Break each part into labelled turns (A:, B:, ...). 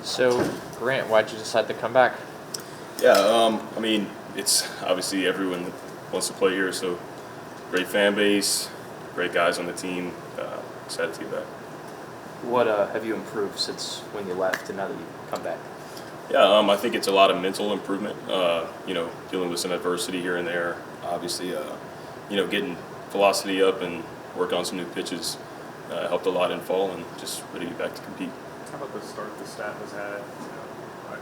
A: So, Grant, why'd you decide to come back?
B: Yeah, I mean, it's obviously everyone wants to play here, so great fan base, great guys on the team. Excited to get back.
A: What have you improved since when you left and now that you've come back?
B: Yeah, I think it's a lot of mental improvement. Dealing with some adversity here and there. Obviously, getting velocity up and working on some new pitches helped a lot in fall, and just ready to get back to compete.
C: How about the start the staff has had? I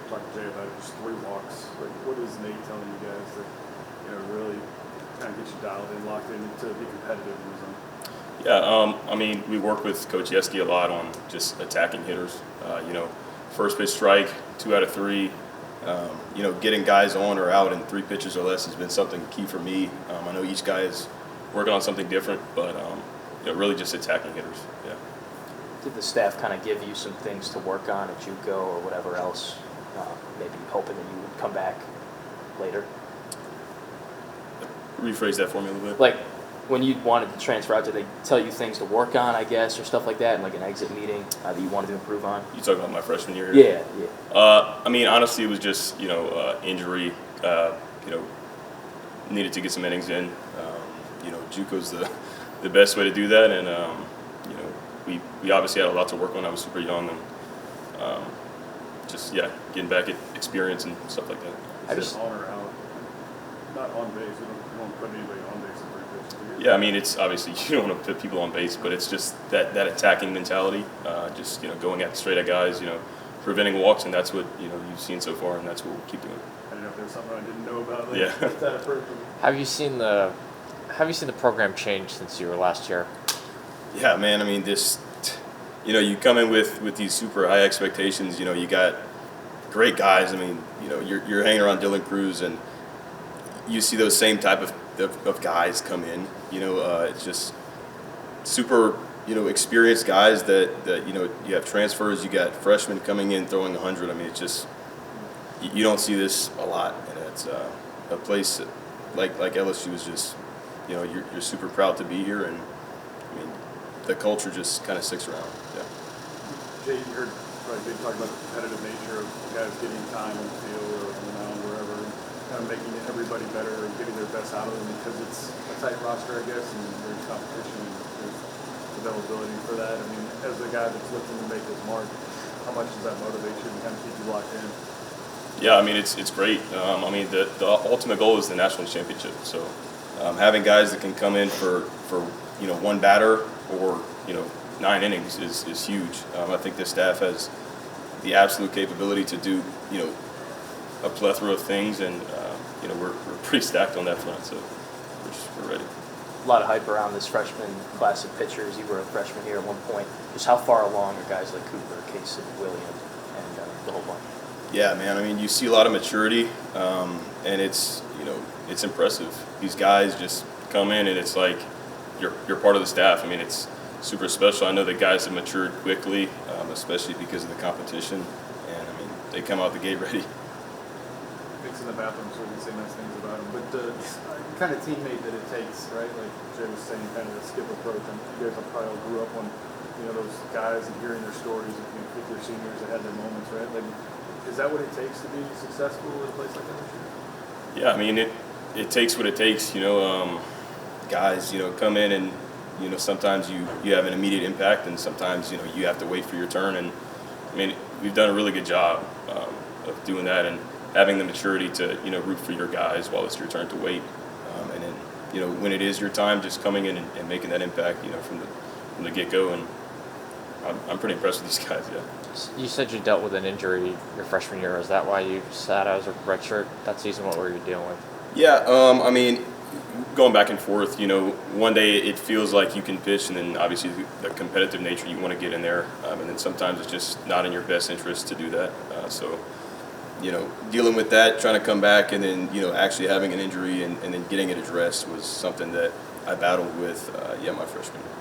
C: talked to Jay about it, just 3 walks. Like, what is Nate telling you guys that really kind of get you dialed in, locked in to be competitive in the zone?
B: Yeah, we work with Coach Yeski a lot on just attacking hitters. First pitch strike, 2 out of 3. Getting guys on or out in 3 pitches or less has been something key for me. I know each guy is working on something different, but really just attacking hitters. Yeah.
A: Did the staff kind of give you some things to work on at JUCO or whatever else, maybe hoping that you would come back later?
B: Rephrase that for me a little bit.
A: Like, when you wanted to transfer out, did they tell you things to work on, I guess, or stuff like that, in like an exit meeting that you wanted to improve on?
B: You talking about my freshman year?
A: Yeah.
B: Honestly, it was just injury. Needed to get some innings in. JUCO's the best way to do that, and we obviously had a lot to work on. I was super young, and getting back at experience and stuff like that.
C: Is it on or out? Not on base. We don't put anybody on base in 3 pitches.
B: Yeah, it's obviously you don't want to put people on base, but it's just that attacking mentality, going at straight at guys, preventing walks, and that's what you've seen so far, and that's what we'll keep doing.
C: I don't know if there's something I didn't know about.
B: Yeah.
A: Have you seen the program change since you were last year?
B: Yeah, man. You come in with these super high expectations. You got great guys. You're hanging around Dylan Cruz, and you see those same type of guys come in. It's just super, experienced guys that you have transfers. You got freshmen coming in throwing 100. It's just you don't see this a lot, and it's a place like LSU is just, you're super proud to be here, and the culture just kind of sticks around. Yeah.
C: Jay, you heard they talk about the competitive nature of guys getting time on the field or on the mound, wherever, and kind of making everybody better and getting their best out of them because it's a tight roster, I guess, and there's competition and there's availability for that. As a guy that's looking to make his mark, how much does that motivate you and kind of keep you locked in?
B: Yeah, it's great. The ultimate goal is the national championship. So having guys that can come in for 1 batter or 9 innings is huge. I think this staff has the absolute capability to do a plethora of things, and we're pretty stacked on that front. So we're ready.
A: A lot of hype around this freshman class of pitchers. You were a freshman here at one point. Just how far along are guys like Cooper, Casey, Williams, and the whole bunch?
B: Yeah, man. You see a lot of maturity, and it's impressive. These guys just come in, and it's like you're part of the staff. It's super special. I know that guys have matured quickly, especially because of the competition, and they come out the gate ready.
C: Mix in the bathroom so we can say nice things about him. But the kind of teammate that it takes, right? Like Jay was saying, kind of the skip approach. And you guys probably all grew up on those guys and hearing their stories with your seniors that had their moments, right? Like, is that what it takes to be successful in a place like that?
B: Yeah, it takes what it takes. Guys, come in and sometimes you have an immediate impact, and sometimes you have to wait for your turn. And we've done a really good job of doing that and having the maturity to root for your guys while it's your turn to wait. And then when it is your time, just coming in and making that impact from the get-go. And I'm pretty impressed with these guys. Yeah.
A: You said you dealt with an injury your freshman year. Is that why you sat out as a redshirt that season? What were you dealing with?
B: Yeah, going back and forth, one day it feels like you can pitch, and then obviously the competitive nature, you want to get in there, and then sometimes it's just not in your best interest to do that. So dealing with that, trying to come back, and then actually having an injury and then getting it addressed was something that I battled with my freshman year.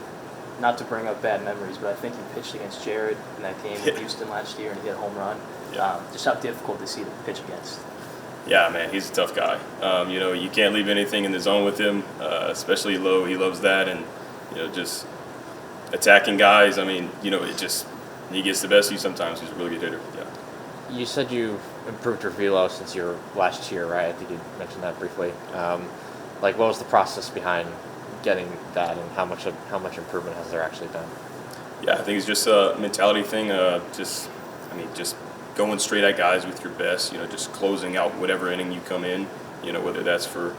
A: Not to bring up bad memories, but I think you pitched against Jared in that game with Houston last year, and he hit a home run.
B: Yeah.
A: Just how difficult is he to pitch against?
B: Yeah, man, he's a tough guy. You can't leave anything in the zone with him, especially low. He loves that, and just attacking guys. I mean, he gets the best of you sometimes. He's a really good hitter. Yeah.
D: You said you improved your velo since your last year, right? I think you mentioned that briefly. What was the process behind getting that, and how much improvement has there actually been?
B: Yeah, I think it's just a mentality thing. Just going straight at guys with your best. Just closing out whatever inning you come in. Whether that's for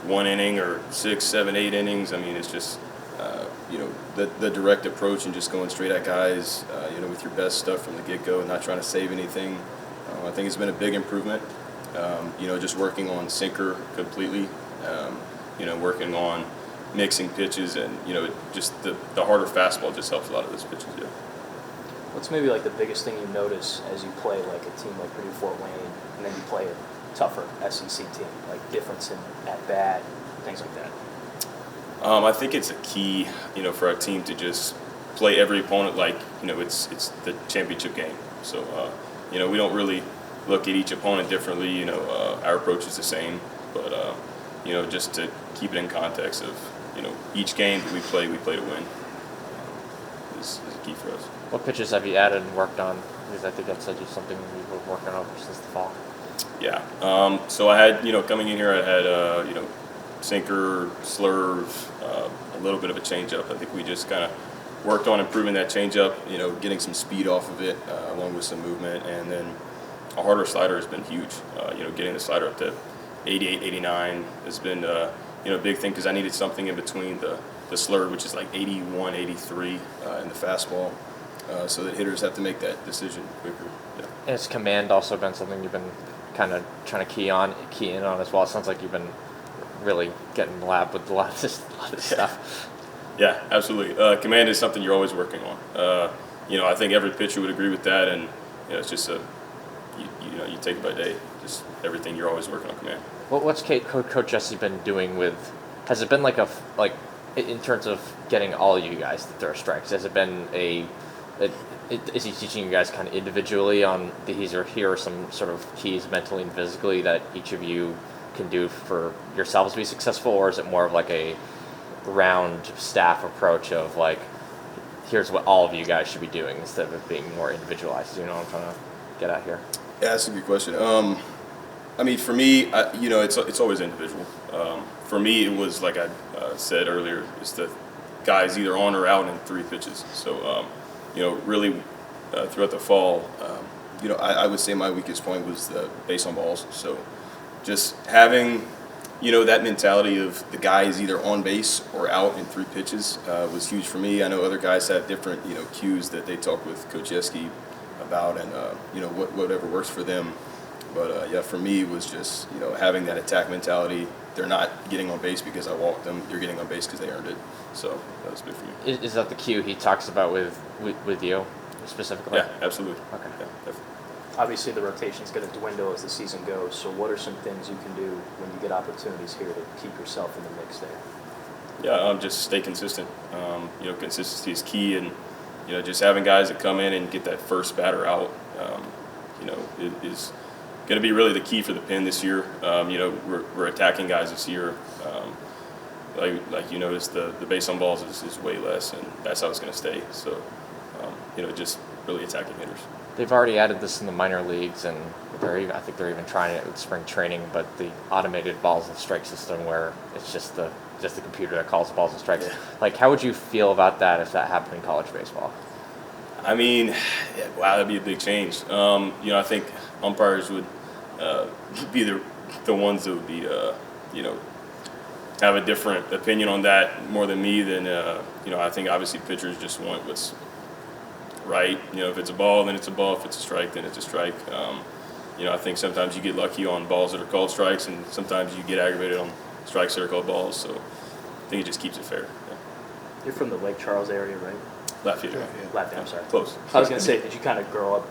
B: 1 inning or 6, 7, 8 innings. I mean, it's just the direct approach and just going straight at guys. With your best stuff from the get-go and not trying to save anything. I think it's been a big improvement. Just working on sinker completely. Working on mixing pitches, and just the harder fastball just helps a lot of those pitches. Yeah.
A: What's maybe like the biggest thing you notice as you play like a team like Purdue Fort Wayne, and then you play a tougher SEC team, like difference in at bat, things like that?
B: I think it's a key, for our team to just play every opponent like it's the championship game. So we don't really look at each opponent differently. Our approach is the same, but just to keep it in context of each game that we play to win is a key for us.
D: What pitches have you added and worked on? Because I think that's something you were working on since the fall.
B: Yeah. So I had, coming in here, I had, sinker, slurve, a little bit of a changeup. I think we just kind of worked on improving that changeup, getting some speed off of it, along with some movement. And then a harder slider has been huge. Getting the slider up to 88, 89 has been, a big thing because I needed something in between the slurve, which is like 81, 83 in the fastball. So that hitters have to make that decision quicker. Yeah.
D: And has command also been something you've been kind of trying to key in on as well? It sounds like you've been really getting in the lab with a lot of this stuff.
B: Yeah, absolutely. Command is something you're always working on. I think every pitcher would agree with that, and it's just you take it by day. Just everything you're always working on command.
D: What's Coach Jesse been doing with? Has it been like in terms of getting all of you guys to throw strikes? Has it been is he teaching you guys kind of individually on here are some sort of keys mentally and physically that each of you can do for yourselves to be successful, or is it more of like a round staff approach of like, here's what all of you guys should be doing instead of it being more individualized? You know what I'm trying to get at here?
B: Yeah, that's a good question. For me, it's always individual. For me, it was like I said earlier, it's the guys either on or out in 3 pitches. So, really throughout the fall, I would say my weakest point was the base on balls. So just having, that mentality of the guys either on base or out in 3 pitches was huge for me. I know other guys have different, cues that they talk with Coach Yeski about, and, whatever works for them. But, for me, it was just, having that attack mentality. They're not getting on base because I walked them. They're getting on base because they earned it. So that was big for me.
D: Is that the cue he talks about with you specifically?
B: Yeah, absolutely.
D: Okay.
B: Yeah, definitely.
A: Obviously, the rotation is going to dwindle as the season goes. So, what are some things you can do when you get opportunities here to keep yourself in the mix there?
B: Yeah, just stay consistent. Consistency is key, and just having guys that come in and get that first batter out, it is going to be really the key for the pen this year. We're attacking guys this year. Like you noticed, the base on balls is way less, and that's how it's going to stay. So, just really attacking hitters.
D: They've already added this in the minor leagues, and I think they're even trying it with spring training. But the automated balls and strike system, where it's just the computer that calls balls and strikes.
B: Yeah.
D: Like, how would you feel about that if that happened in college baseball?
B: I mean, wow, that'd be a big change. I think umpires would be the ones that would be, have a different opinion on that more than me. Then, I think obviously pitchers just want what's right. If it's a ball, then it's a ball. If it's a strike, then it's a strike. I think sometimes you get lucky on balls that are called strikes, and sometimes you get aggravated on strikes that are called balls. So I think it just keeps it fair. Yeah.
A: You're from the Lake Charles area, right?
B: Lafayette.
A: Lafayette, I'm sorry.
B: Close.
A: I was going to say, did you kind of grow up,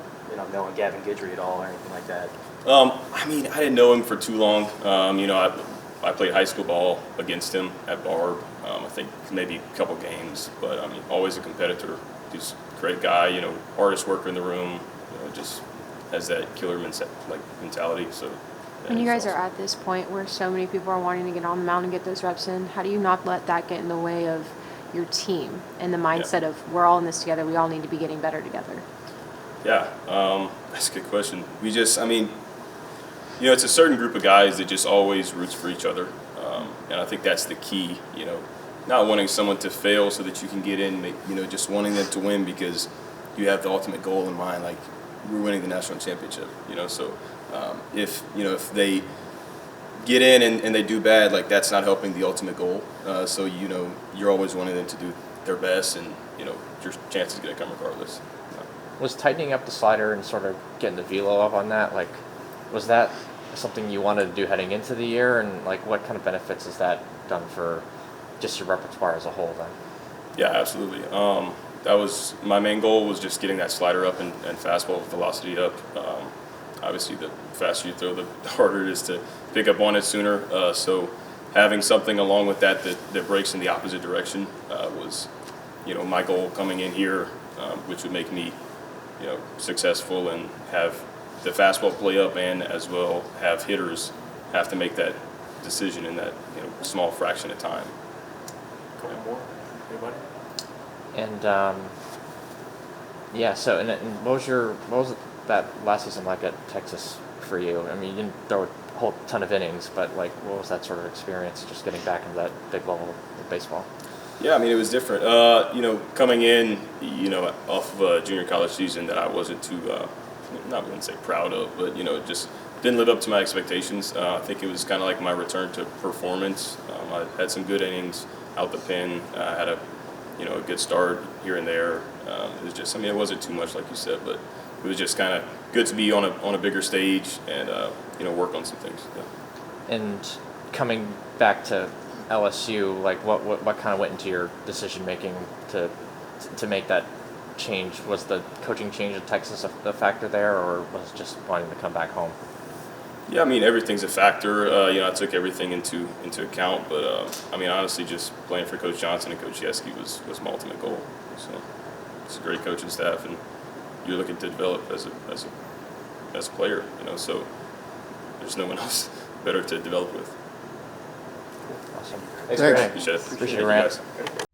A: knowing Gavin Guidry at all or anything like that?
B: I didn't know him for too long. I played high school ball against him at Barb. I think maybe a couple games, but always a competitor. He's a great guy. Hardest worker in the room. Just has that killer mentality. So,
E: When you guys
B: it's
E: are at this point where so many people are wanting to get on the mound and get those reps in, how do you not let that get in the way of your team and the mindset of we're all in this together, we all need to be getting better together?
B: Yeah, that's a good question. We just, I mean, it's a certain group of guys that just always roots for each other, and I think that's the key. Not wanting someone to fail so that you can get in, just wanting them to win because you have the ultimate goal in mind, like we're winning the national championship. So if they get in and they do bad, like that's not helping the ultimate goal. So you're always wanting them to do their best, and your chance is going to come regardless.
D: Was tightening up the slider and sort of getting the velo up on that, like, was that something you wanted to do heading into the year, and like what kind of benefits has that done for just your repertoire as a whole then?
B: Yeah, absolutely. That was my main goal, was just getting that slider up and fastball velocity up. Obviously, the faster you throw, the harder it is to pick up on it sooner. So having something along with that breaks in the opposite direction was, my goal coming in here, which would make me, successful and have the fastball play up, and as well have hitters have to make that decision in that small fraction of time.
F: Couple more? Anybody?
D: And yeah, so and what was that last season like at Texas for you? I mean, you didn't throw a whole ton of innings, but like, what was that sort of experience, just getting back into that big level of baseball?
B: Yeah, I mean, it was different. Coming in, off of a junior college season that I wasn't too, not wouldn't say proud of, but just didn't live up to my expectations. I think it was kind of like my return to performance. I had some good innings out the pen. I had a good start here and there. It was just, it wasn't too much like you said, but it was just kind of good to be on a bigger stage and work on some things. Yeah.
D: And coming back to LSU, like what kind of went into your decision making to make that change? Was the coaching change at Texas a factor there, or was it just wanting to come back home?
B: Yeah, I mean, everything's a factor. I took everything into account, but honestly, just playing for Coach Johnson and Coach Yeski was my ultimate goal. So it's a great coaching staff, and you're looking to develop as a player. So there's no one else better to develop with.
D: Awesome.
A: Thanks,
E: Thanks.
A: Grant.
B: Appreciate it.
D: Appreciate it,
B: Thank you,
D: Grant.
B: guys.